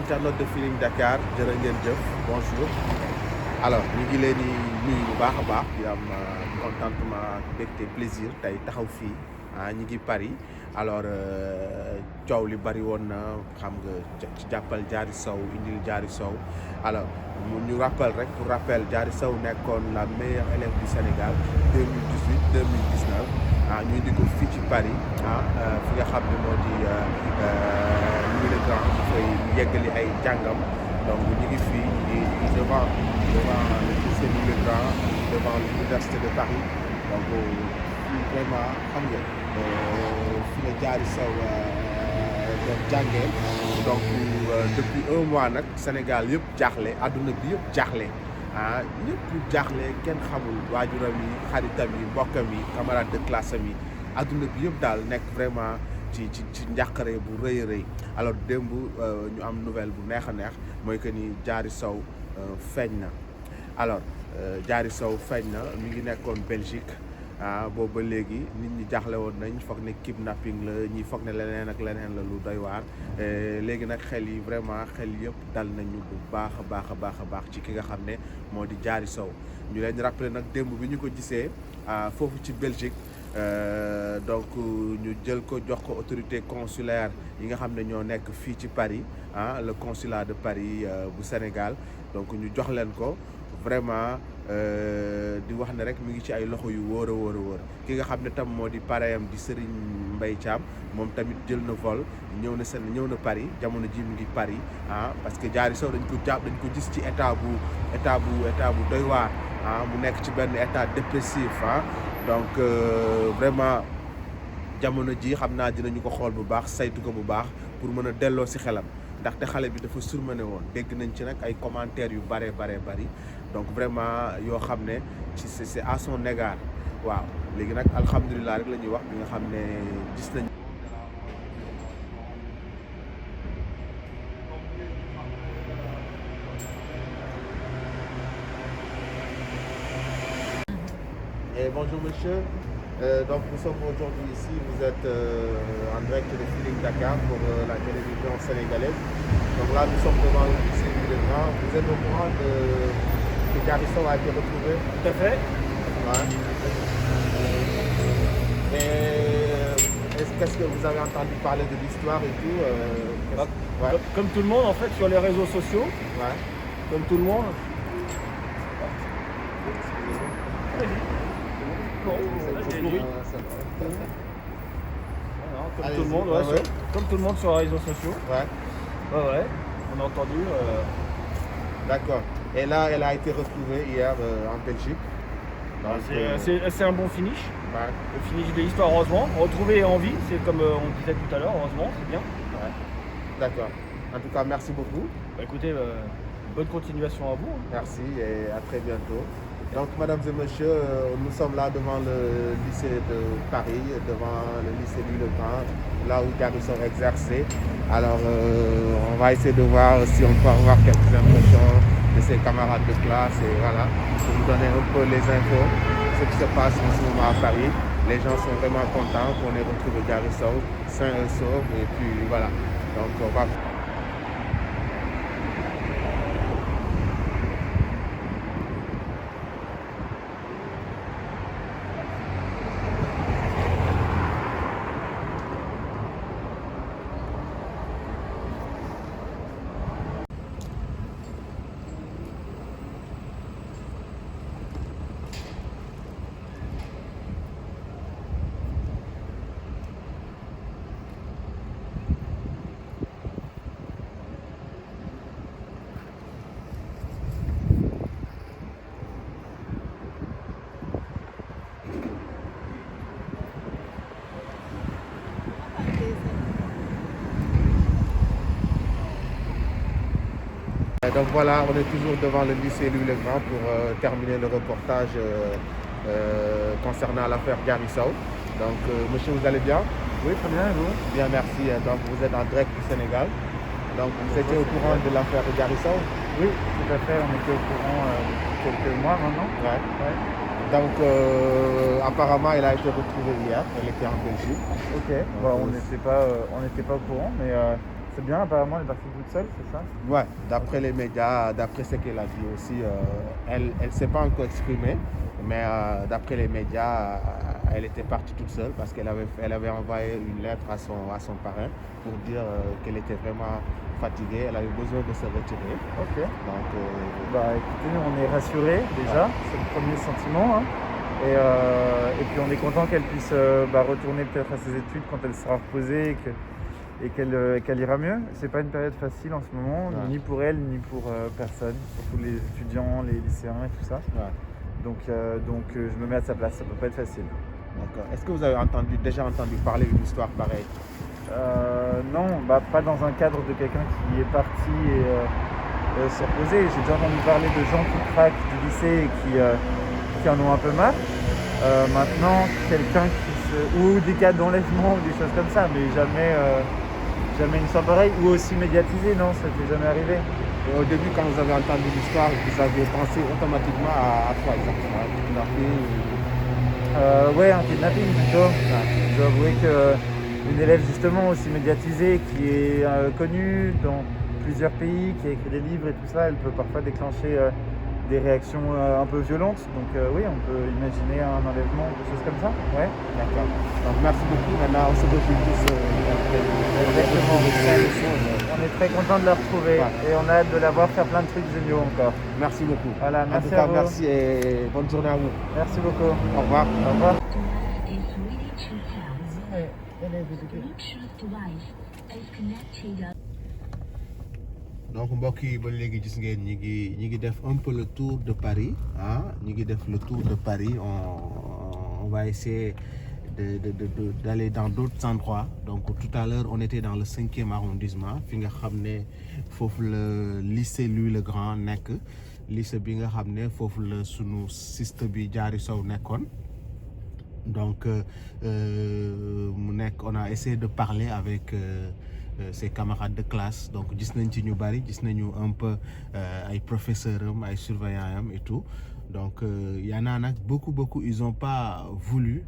internautes de Feeling Dakar jërë ngeen jëf bonjour alors ñu ngi leen di nuyu bu baax a baax di am contentement mbégte plaisir tey taxaw fii ñi ngi Paris alors coow li bari woon na xam nga ci jàppal Diary Sow indil Diary Sow alors ñu rappel rek pour rappel Diary Sow nekkoon la meilleure élève du Sénégal 2018 2019 ñu indi ko fii ci Paris fi nga xam ne moo di Louis le Grand dafay yeggali ay jàngam donc ñu ngi fii ñu ngi devant le lycée Louis le Grand devant l'université de Paris donc vraiment xam nga fi la Diary Sow doon jàngee donc depuis un mois nag Sénégal yëpp jaaxle adduna bi yëpp jaaxle ñëpp jaaxle kenn xamul waajuram yi xaritam yi mbokkam yi camarade de classe am yi adduna bi yëpp daal nekk vraiment ci njàqare bu rëy a rëy alors démb ñu am nouvelle bu neex a neex mooy que ni Diary Sow feeñ na alors Diary Sow feeñ na mi ngi nekkoon Belgique boobu ba léegi nit ñi jaaxle woon nañ foog ne kidnapping la ñi foog ne leneen ak leneen la lu doy waar léegi nag xel yi vraiment xel yëpp dal nañu bu baax a baax a baax a baax ci ki nga xam ne moo di Diary Sow ñu leen rappelé nag démb bi ñu ko gisee foofu ci Belgique donc ñu jël ko jox ko autorité consulaire yi nga xam ne ñoo nekk fii ci Paris le consulat de Paris bu Sénégal donc ñu jox leen ko vraiment di wax ne rek mi ngi ci ay loxo yu wóor a wóor a wóor ki nga xam ne tam moo di pareem di Serigne Mbaye Thiam moom tamit jël na vol ñëw na Paris jamono ji mu ngi Paris parce que Diary Sow dañ ko gis ci état bu doy waar mu nekk ci benn état dépressif donc vraiment jamono ji xam naa dinañu ko xool bu baax saytu ko bu baax pour mën a delloo si xelam ndaxte xale bi dafa surmené woon dégg nañ ci nag ay commentaires yu bari donc vraiment yoo xam ne ci c'est à son égard waaw léegi nag alhamdulilah rek la ñuy wax bi nga xam ne gis nañ Et bonjour monsieur, donc nous sommes aujourd'hui ici, vous êtes en direct de Feeling Dakar pour la télévision sénégalaise. Donc là nous sommes devant le lycée Louis le Grand. Vous êtes au courant que Diary Sow a été retrouvé? Tout à fait. Ouais. Et qu'est-ce que vous avez entendu parler de l'histoire et tout Ouais. Comme tout le monde en fait sur les réseaux sociaux. Ouais. Comme tout le monde. Comme tout le monde, comme tout le monde sur les réseaux sociaux. Ouais. On a entendu. D'accord. Et là, elle a été retrouvée hier en Belgique. C'est un bon finish. Ouais. Le finish de l'histoire, heureusement. Retrouver en vie, c'est comme on disait tout à l'heure, heureusement, c'est bien. Ouais. D'accord. En tout cas, merci beaucoup. Écoutez, bonne continuation à vous. Merci et à très bientôt. Donc, mesdames et messieurs, nous sommes là devant le lycée de Paris, devant le lycée Louis le Grand, là où Diary Sow exerçait. Alors, on va essayer de voir si on peut avoir quelques impressions de ses camarades de classe et voilà, pour vous donner un peu les infos, ce qui se passe en ce moment à Paris. Les gens sont vraiment contents qu'on ait retrouvé Diary Sow, sain et sauf, et puis voilà. Donc, on va... Donc voilà, on est toujours devant le lycée Louis le Grand pour terminer le reportage concernant l'affaire Diary Sow. Donc monsieur, vous allez bien? Oui, très bien, et vous? Bien, merci. Donc vous êtes en direct du Sénégal. Donc vous étiez au courant de l'affaire de Diary Sow? Oui, tout à fait, on était au courant depuis quelques mois maintenant. Ouais. Donc apparemment, elle a été retrouvée hier. Elle était en Belgique. Ok. Bon, on n'était pas au courant, mais C'est bien, apparemment, elle est partie toute seule, c'est ça? Ouais, d'après les médias, d'après ce qu'elle a dit aussi, elle ne s'est pas encore exprimée, mais d'après les médias, elle était partie toute seule parce elle avait envoyé une lettre à son parrain pour dire qu'elle était vraiment fatiguée, elle avait besoin de se retirer. Ok. Donc, Bah écoutez, nous on est rassurés déjà, c'est le premier sentiment. Hein. Et puis on est content qu'elle puisse retourner peut-être à ses études quand elle sera reposée et qu'elle ira mieux. C'est pas une période facile en ce moment, ni pour elle ni pour personne, surtout les étudiants, les lycéens et tout ça. ouais. Donc je me mets à sa place, ça peut pas être facile. D'accord. Est-ce que vous avez déjà entendu parler d'une histoire pareille? Non, pas dans un cadre de quelqu'un qui est parti et s'est reposé. J'ai déjà entendu parler de gens qui craquent du lycée et qui en ont un peu marre. Maintenant, quelqu'un ou des cas d'enlèvement ou des choses comme ça, mais jamais une histoire pareille, ou aussi médiatisée, non, ça t'est jamais arrivé. Et au début, quand vous avez entendu l'histoire, vous avez pensé automatiquement à quoi exactement? À kidnapping Ouais, un kidnapping plutôt. Je dois avouer qu'une élève justement aussi médiatisée, qui est connue dans plusieurs pays, qui a écrit des livres et tout ça, elle peut parfois déclencher des réactions un peu violentes. Donc oui, on peut imaginer un enlèvement, des choses comme ça. Ouais. D'accord. Donc merci beaucoup. Maintenant, on se retrouve tous Exactement. On est très content de la retrouver et on a hâte de la voir faire plein de trucs géniaux encore. Merci beaucoup. Voilà, merci en tout cas, à vous. merci et bonne journée à vous. Merci beaucoup. Au revoir. Au revoir. Donc mbokk yi ba léegi gis ngeen ñi ngi def un peu le tour de Paris ñi ngi def le tour de Paris on va essayer d'aller dans d'autres endroits. Donc tout à l'heure on était dans le 5e arrondissement fi nga xam ne foofu le lycée Louis le Grand nekk lycée bi nga xam ne foofu la sunu siste bi Diary Sow nekkoon. Donc on a essayé de parler avec ses camarades de classe. Donc gis nañ ci ñu bari, gis nañu un peu ay professeurs am, ay surveillants am et tout. Donc y en a nag beaucoup ils ont pas voulu.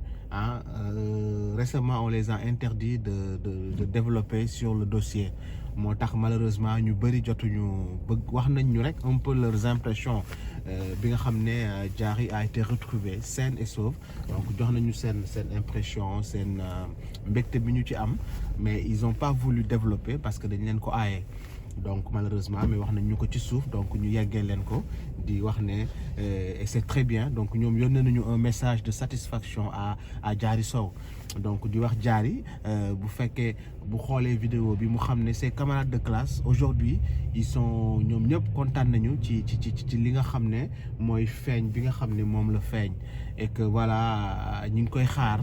Récemment on les a interdits de développer sur le dossier. moo tax malheureusement ñu bëri jotuñu bëgg wax nañ ñu rek un peu leurs impressions bi nga xam ne Diary a été retrouvé saine et sauve. Donc jox nañu seen impression seen mbégte bi ñu ci am, mais ils ont pas voulu développer parce que dañ leen ko aaye. Donc malheureusement mais wax nañ ñu ko ci suuf, donc ñu yeggee leen ko di wax ne et c'est très bien. Donc ñoom yónnee nañu un message de satisfaction à Diary Sow. Donc di wax Diary bu fekkee bu xoolee vidéo bi mu xam ne ses camarades de classe aujourd'hui ils sont ñoom ñëpp kontaan nañu ci li nga xam ne mooy feeñ bi nga xam ne moom la feeñ et que voilà ñu ngi koy xaar.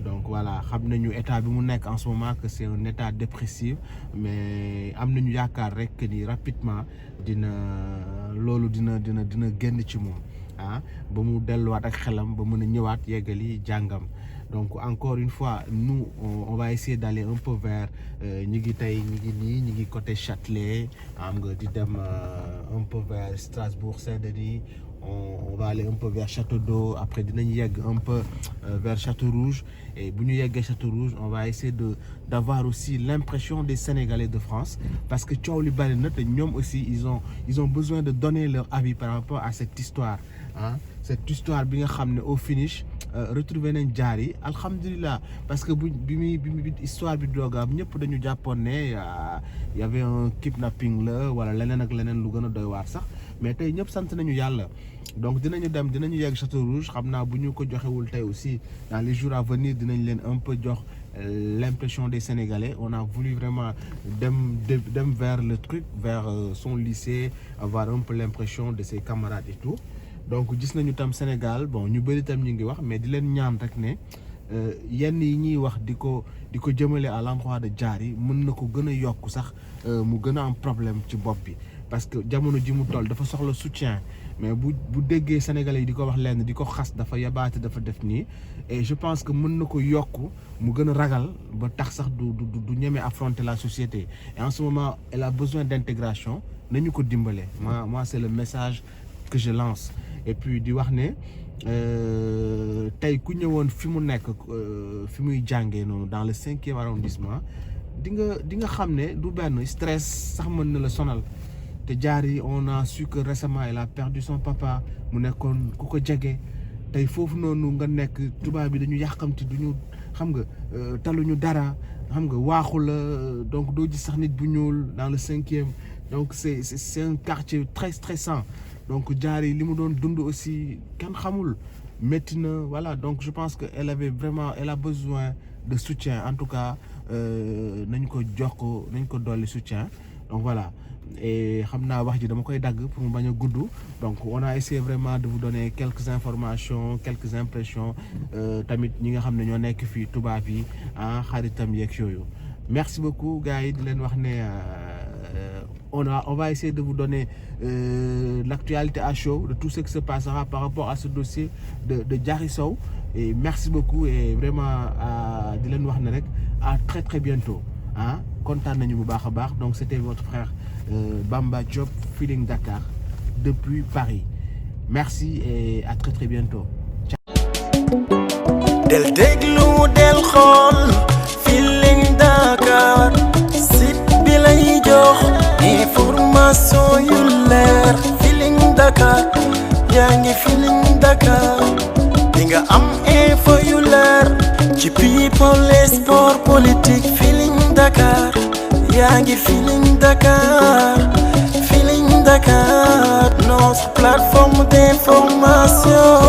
Donc voilà, xam nañu état bi mu nekk en ce moment que c'est un état dépressif, mais am nañu yaakaar rek ni rapidement dina génn ci moom ba mu delluwaat ak xelam ba mën a ñëwaat yeggali jàngam. Donc encore une fois nous on va essayer d'aller un peu vers ñi ngi côté Châtelet am nga di dem un peu vers Strasbourg Saint-Denis. On va aller un peu vers Château d'Eau, après dinañ yegg un peu vers Château Rouge, et bu ñu yeggee Château Rouge on va essayer d'avoir aussi l'impression des Sénégalais de France, parce que coow li bari na te ñoom aussi ils ont besoin de donner leur avis par rapport à cette histoire cette histoire bi nga xam ne au finish retrouver nañ Diary alhamdulilah, parce que bi histoire bi doog am ñëpp dañu jàppoon ne y avait un kidnapping la wala leneen ak leneen lu gën a doy waar sax, mais tey ñëpp sant nañu yàlla. Donc dinañu yegg Château Rouge, xam naa bu ñu ko joxewul tey aussi dans les jours à venir dinañ leen un peu jox l'impression des Sénégalais. On a voulu vraiment dem vers le truc, vers son lycée, avoir un peu l'impression de ses camarades et tout. Donc gis nañu tam Sénégal bon ñu bëri tam ñu ngi wax, mais di leen ñaan rek ne yenn yi ñuy wax di ko jëmale à l'endroit de Diary mën na ko gën a yokk sax mu gën a am problème ci bopp bi, parce que jamono ji mu toll dafa soxla soutien. Mais bu déggee Sénégalais yi di ko wax lenn di ko xas dafa yabaate dafa def nii, et je pense que mën na ko yokk mu gën a ragal ba tax sax du ñeme affronter la société. Et en ce moment elle a besoin d'intégration, nañu ko dimbale. Moi c'est le message que je lance. Et puis di wax ne tey ku ñëwoon fi mu nekk fi muy jàngee noonu dans le 5e arrondissement di nga xam ne du benn stress sax mën na la sonal te Diary on a su que récemment il a perdu son papa mu nekkoon ku ko jege tey foofu noonu nga nekk tubaab bi dañu yàqamti duñu xam nga taluñu dara xam nga waaxu la donc doo gis sax nit bu ñuul dans le 5e donc c'est un quartier très stressant donc Diary li mu doon dund aussi kenn xamul métti na voilà donc je pense que elle a besoin de soutien en tout cas nañ ko dolli soutien donc voilà et xam naa wax ji dama koy dagg pour mu bañ a gudd donc on a essayé vraiment de vous donner quelques informations quelques impressions tamit ñi nga xam ne ñoo nekk fii tubaab yi xaritam yeeg yooyu merci beaucoup gars yi di leen wax ne on va essayer de vous donner l'actualité à chaud de tout ce qui se passera par rapport à ce dossier de Diary Sow et merci beaucoup et vraiment di leen wax ne rek à très très bientôt kontaan nañu bu baax a baax donc c'était votre frère Bamba Diop Feeling Dakar depuis Paris merci et à très très bientôt. del déglu del xool Feeling Dakar site bi lay jox information yu leer Feeling Dakar yaa ngi Feeling Dakar di nga am info yu leer ci people et sport politique Feeling Dakar yaa ngi Feeling Dakar Feeling Dakar notre plateforme d'information